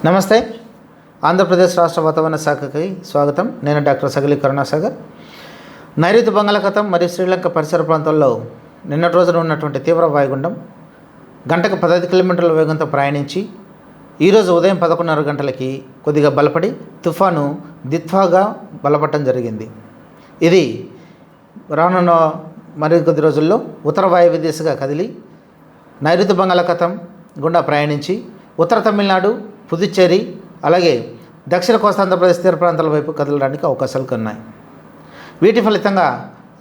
నమస్తే. ఆంధ్రప్రదేశ్ రాష్ట్ర వాతావరణ శాఖకి స్వాగతం. నేను డాక్టర్ సగలి కరుణాసాగర్. నైరుతి బంగాళాఖాతం మరియు శ్రీలంక పరిసర ప్రాంతాల్లో నిన్నటి రోజున ఉన్నటువంటి తీవ్ర వాయుగుండం గంటకు 15 కిలోమీటర్ల వేగంతో ప్రయాణించి ఈరోజు ఉదయం 11:30 గంటలకి కొద్దిగా బలపడి తుఫాను దిత్వాగా బలపడటం జరిగింది. ఇది రానున్న మరికొద్ది రోజుల్లో ఉత్తర వాయువ్య దిశగా కదిలి నైరుతి బంగాళాఖాతం గుండా ప్రయాణించి ఉత్తర తమిళనాడు, పుదుచ్చేరి, అలాగే దక్షిణ కోస్తాంధ్రప్రదేశ్ తీర ప్రాంతాల వైపు కదలడానికి అవకాశాలు ఉన్నాయి. వీటి ఫలితంగా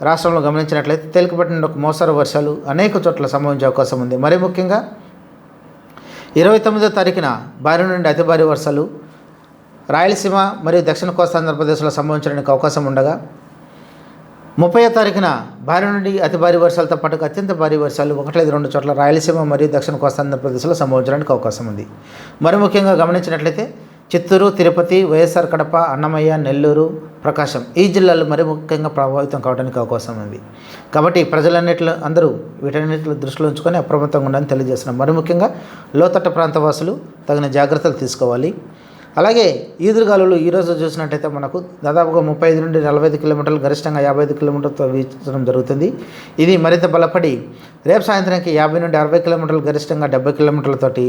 రాష్ట్రంలో గమనించినట్లయితే తేలికపాటి నుండి ఒక మోస్తరు వర్షాలు అనేక చోట్ల సంభవించే అవకాశం ఉంది. మరీ ముఖ్యంగా 29వ తారీఖున భారీ నుండి అతి భారీ వర్షాలు రాయలసీమ మరియు దక్షిణ కోస్తాంధ్రప్రదేశ్లో సంభవించడానికి అవకాశం ఉండగా 30వ తారీఖున భారీ నుండి అతి భారీ వర్షాలతో పాటు అత్యంత భారీ వర్షాలు 1-2 చోట్ల రాయలసీమ మరియు దక్షిణ కోస్తాంధ్రప్రదేశ్లో సంభవించడానికి అవకాశం ఉంది. మరి ముఖ్యంగా గమనించినట్లయితే చిత్తూరు, తిరుపతి, వైఎస్ఆర్ కడప, అన్నమయ్య, నెల్లూరు, ప్రకాశం ఈ జిల్లాలు మరి ముఖ్యంగా ప్రభావితం కావడానికి అవకాశం ఉంది. కాబట్టి ప్రజలన్నింటిలో అందరూ వీటన్నిటిలో దృష్టిలో ఉంచుకొని అప్రమత్తంగా ఉండాలని తెలియజేస్తున్నాం. మరి ముఖ్యంగా లోతట్ట ప్రాంత వాసులు తగిన జాగ్రత్తలు తీసుకోవాలి. అలాగే ఈదురుగాలులు ఈరోజు చూసినట్టయితే మనకు దాదాపుగా 35 నుండి 45 కిలోమీటర్లు, గరిష్టంగా 55 కిలోమీటర్లతో వీచడం జరుగుతుంది. ఇది మరింత బలపడి రేపు సాయంత్రానికి 50 నుండి 60 కిలోమీటర్లు, గరిష్టంగా 70 కిలోమీటర్లతోటి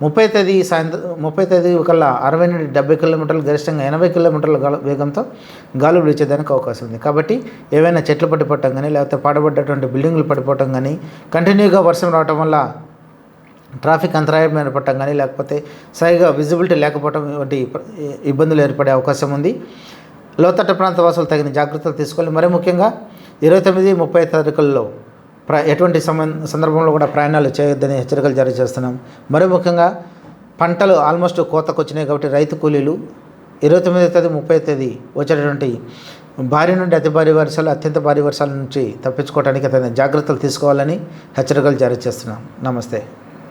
30 తేదీ కల్లా 60 నుండి 70 కిలోమీటర్లు, గరిష్టంగా 80 కిలోమీటర్ల వేగంతో గాలులు వీచేదానికి అవకాశం ఉంది. కాబట్టి ఏవైనా చెట్లు పడిపోవటం కానీ, లేకపోతే పాడబడ్డటువంటి బిల్డింగ్లు పడిపోవటం కానీ, కంటిన్యూగా వర్షం రావటం వల్ల ట్రాఫిక్ అంతరాయం ఏర్పడటం కానీ, లేకపోతే సరిగా విజిబిలిటీ లేకపోవడం వంటి ఇబ్బందులు ఏర్పడే అవకాశం ఉంది. లోతట్ట ప్రాంత వాసులు తగిన జాగ్రత్తలు తీసుకోవాలి. మరి ముఖ్యంగా 29, 30 తారీఖుల్లో ఎటువంటి సందర్భంలో కూడా ప్రయాణాలు చేయొద్దని హెచ్చరికలు జారీ చేస్తున్నాం. మరి ముఖ్యంగా పంటలు ఆల్మోస్ట్ కోతకు వచ్చినాయి కాబట్టి రైతు కూలీలు 29వ తేదీ, 30వ తేదీ వచ్చేటటువంటి భారీ నుండి అతి భారీ వర్షాలు, అత్యంత భారీ వర్షాల నుంచి తప్పించుకోవడానికి తగిన జాగ్రత్తలు తీసుకోవాలని హెచ్చరికలు జారీ చేస్తున్నాం. నమస్తే.